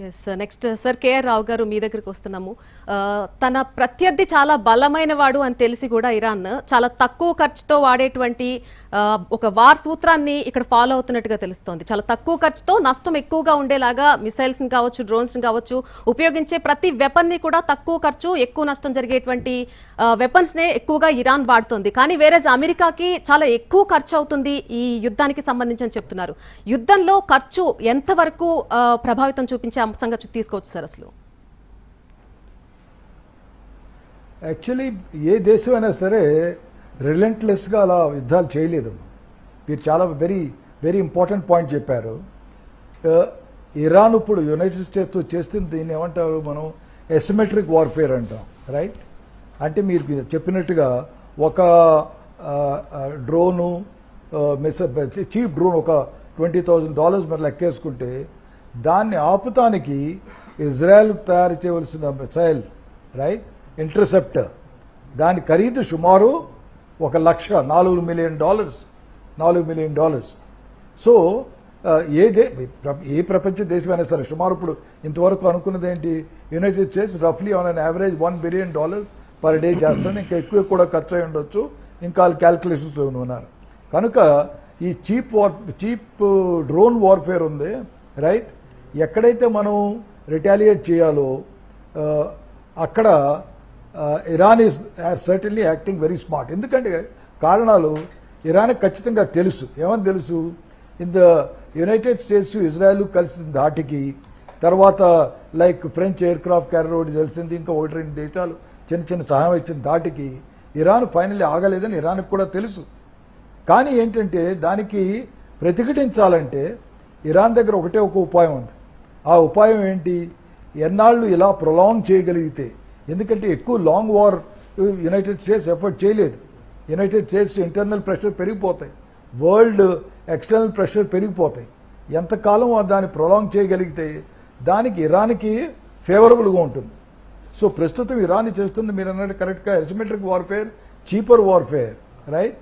Yes next sir KR రావు గారు మీ దగ్గరికి వస్తున్నాము. తన ప్రత్యర్థి చాలా బలమైన వాడు అని తెలిసి కూడా ఇరాన్ చాలా తక్కువ ఖర్చుతో వాడేటువంటి ఒక వార్ సూత్రాన్ని ఇక్కడ ఫాలో అవుతున్నట్టుగా తెలుస్తోంది. చాలా తక్కువ ఖర్చుతో నష్టం ఎక్కువగా ఉండేలాగా మిసైల్స్ని కావచ్చు, డ్రోన్స్ని కావచ్చు, ఉపయోగించే ప్రతి వెపన్ని కూడా తక్కువ ఖర్చు ఎక్కువ నష్టం జరిగేటువంటి వెపన్స్నే ఎక్కువగా ఇరాన్ వాడుతోంది. కానీ వేరే అమెరికాకి చాలా ఎక్కువ ఖర్చు అవుతుంది ఈ యుద్ధానికి సంబంధించి అని చెప్తున్నారు. యుద్ధంలో ఖర్చు ఎంతవరకు ప్రభావితం చూపించే అంశంగా తీసుకోవచ్చు సార్? అసలు యాక్చువల్లీ ఏ దేశమైనా సరే రిలెంట్లెస్గా అలా యుద్ధాలు చేయలేదు. మీరు చాలా వెరీ ఇంపార్టెంట్ పాయింట్ చెప్పారు. ఇరాన్ ఇప్పుడు యునైటెడ్ స్టేట్స్తో చేస్తుంది దీన్ని ఏమంటారు మనం ఎసిమెట్రిక్ వార్ఫేర్ అంటాం, రైట్? అంటే మీరు చెప్పినట్టుగా ఒక డ్రోను చీప్ డ్రోన్ ఒక $20,000 మరి లెక్కేసుకుంటే దాన్ని ఆపుతానికి ఇజ్రాయెల్ తయారు చేయవలసిన మిసైల్, రైట్, ఇంటర్సెప్టర్, దాని ఖరీదు సుమారు $1,04 మిలియన్. సో ఏ ప్రపంచ దేశమైనా సరే సుమారు ఇప్పుడు ఇంతవరకు అనుకున్నది ఏంటి, యునైటెడ్ స్టేట్స్ రఫ్లీ on an average $1 billion per day చేస్తుంది. ఇంకా ఎక్కువ కూడా ఖర్చు అయి ఉండొచ్చు, ఇంకా క్యాల్కులేషన్స్ ఉన్నారు. కనుక ఈ చీప్ డ్రోన్ వార్ఫేర్ ఉంది, రైట్, ఎక్కడైతే మనం రిటాలియేట్ చేయాలో అక్కడ Iran is certainly acting very smart. ఎందుకంటే కారణాలు ఇరాన్కి ఖచ్చితంగా తెలుసు. ఏమని తెలుసు, in the United states Israel కలిసిన ధాటికి తర్వాత like French air craft carrier ఒకటి తెలిసింది, ఇంకా 1-2 దేశాలు చిన్న సహాయం ఇచ్చిన ధాటికి ఇరాన్ ఫైనల్లీ ఆగలేదని ఇరాన్కి కూడా తెలుసు. కానీ ఏంటంటే దానికి ప్రతిఘటించాలంటే ఇరాన్ దగ్గర ఒక ఉపాయం ఉంది. ఆ ఉపాయం ఏంటి, ఎన్నాళ్ళు ఇలా ప్రొలాంగ్ చేయగలిగితే, ఎందుకంటే ఎక్కువ long war United states effort చేయలేదు. యునైటెడ్ స్టేట్స్ ఇంటర్నల్ ప్రెషర్ పెరిగిపోతాయి, వరల్డ్ ఎక్స్టర్నల్ ప్రెషర్ పెరిగిపోతాయి. ఎంతకాలం దాన్ని ప్రొలాంగ్ చేయగలిగితే దానికి ఇరాన్కి ఫేవరబుల్గా ఉంటుంది. సో ప్రస్తుతం ఇరాన్ చేస్తుంది మీరు అన్నట్టు కరెక్ట్గా asymmetric warfare, cheaper warfare, right.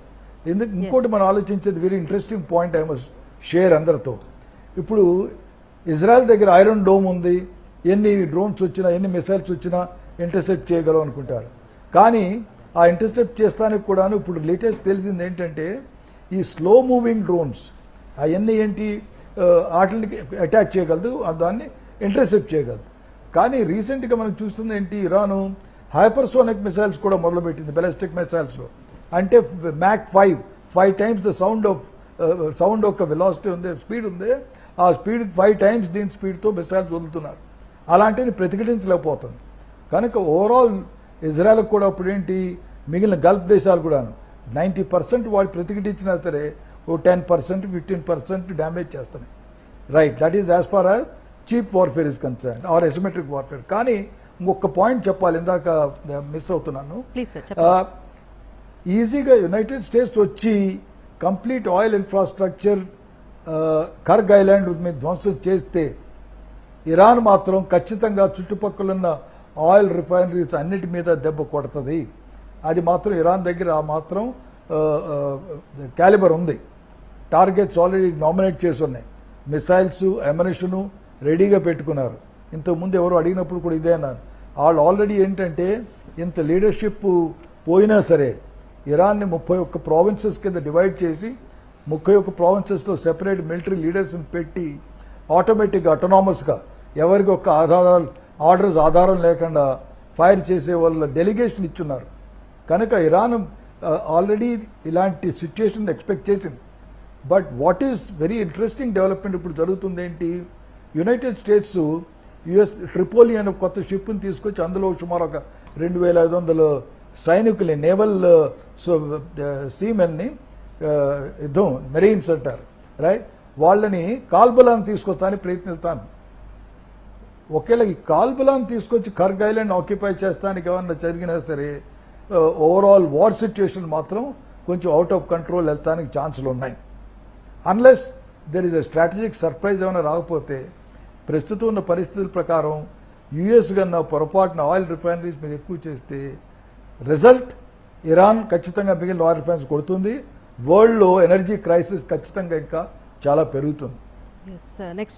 ఇంకోటి మనం ఆలోచించేది very interesting point I must share అందరితో. ఇప్పుడు ఇజ్రాయెల్ దగ్గర ఐరన్ డోమ్ ఉంది, ఎన్ని డ్రోన్స్ వచ్చినా ఎన్ని మిసైల్స్ వచ్చినా ఇంటర్సెప్ట్ చేయగలం అనుకుంటారు. కానీ ఆ ఇంటర్సెప్ట్ చేస్తానికి కూడా ఇప్పుడు లేటెస్ట్ తెలిసింది ఏంటంటే ఈ స్లో మూవింగ్ డ్రోన్స్ అవన్నీ ఏంటి వాటికి అటాక్ చేయగలదు, దాన్ని ఇంటర్సెప్ట్ చేయగలదు. కానీ రీసెంట్గా మనం చూస్తుంది ఏంటి, ఇరాను హైపర్సోనిక్ మిసైల్స్ కూడా మొదలుపెట్టింది బెలిస్టిక్ మిసైల్స్లో. అంటే మ్యాక్ 5 టైమ్స్ ద సౌండ్ యొక్క వెలాసిటీ ఉంది, స్పీడ్ ఉంది, ఆ స్పీడ్ 5 టైమ్స్ దీని స్పీడ్తో మిసైల్స్ వదులుతున్నారు. అలాంటివి ప్రతిఘటించలేకపోతుంది. కనుక ఓవరాల్ ఇజ్రాయెల్ కూడా ఇప్పుడు ఏంటి, మిగిలిన గల్ఫ్ దేశాలు కూడాను 90% వాళ్ళు ప్రతిఘటించినా సరే ఓ 10%, 15% డ్యామేజ్ చేస్తున్నాయి, right. That is as far as cheap warfare is concern or asymmetric warfare. కానీ ఇంకొక పాయింట్ చెప్పాలి, ఇందాక మిస్ అవుతున్నాను. ఈజీగా యునైటెడ్ స్టేట్స్ వచ్చి complete oil infrastructure Kharg Island మీద ధ్వంసం చేస్తే ఇరాన్ మాత్రం ఖచ్చితంగా చుట్టుపక్కలున్న ఆయిల్ రిఫైనరీస్ అన్నిటి మీద దెబ్బ కొడుతుంది. అది మాత్రం ఇరాన్ దగ్గర ఆ మాత్రం క్యాలిబర్ ఉంది. టార్గెట్స్ ఆల్రెడీ నామినేట్ చేసి ఉన్నాయి, మిసైల్స్ అమ్యునిషను రెడీగా పెట్టుకున్నారు. ఇంతకుముందు ఎవరు అడిగినప్పుడు కూడా ఇదే అన్నారు. వాళ్ళు ఆల్రెడీ ఏంటంటే ఇంత లీడర్షిప్ పోయినా సరే ఇరాన్ని 31 ప్రావిన్సెస్ కింద డివైడ్ చేసి 31 ప్రావిన్సెస్లో సెపరేట్ మిలిటరీ లీడర్స్ని పెట్టి ఆటోమేటిక్గా అటోనామస్గా ఎవరికి ఒక ఆర్డర్స్ లేకుండా ఫైర్ చేసే వాళ్ళ డెలిగేషన్ ఇచ్చున్నారు. కనుక ఇరాన్ ఆల్రెడీ ఇలాంటి సిచ్యుయేషన్ ఎక్స్పెక్ట్ చేసింది. But what is very interesting development ఇప్పుడు జరుగుతుంది ఏంటి, యునైటెడ్ స్టేట్స్ యుఎస్ ట్రిపోలి అనే కొత్త షిప్ని తీసుకొచ్చి అందులో సుమారు ఒక 2,500 సైనికుల్ని, నేవల్ సీమెన్ని, యుద్ధం మెరీన్స్ అంటారు, రైట్, వాళ్ళని కాల్బలాన్ని తీసుకొస్తానికి ప్రయత్నిస్తాను. ఒకేలా ఈ కాల్బలాన్ని తీసుకొచ్చి కర్గ్ ఐలాండ్ ఆక్యుపై చేస్తానికి ఏమన్నా జరిగినా సరే ఓవరాల్ వార్ సిచ్యుయేషన్ మాత్రం కొంచెం అవుట్ ఆఫ్ కంట్రోల్ వెళ్తానికి ఛాన్సులు ఉన్నాయి. Unless there is a strategic surprise ఏమైనా రాకపోతే ప్రస్తుతం ఉన్న పరిస్థితుల ప్రకారం యుఎస్ కన్నా పొరపాటున ఆయిల్ రిఫైనరీస్ మీద ఎక్కువ చేస్తే రిజల్ట్ ఇరాన్ ఖచ్చితంగా మిగిలిన ఆయిల్ రిఫైనరీస్ కొడుతుంది. వరల్డ్లో ఎనర్జీ క్రైసిస్ ఖచ్చితంగా ఇంకా చాలా పెరుగుతుంది. నెక్స్ట్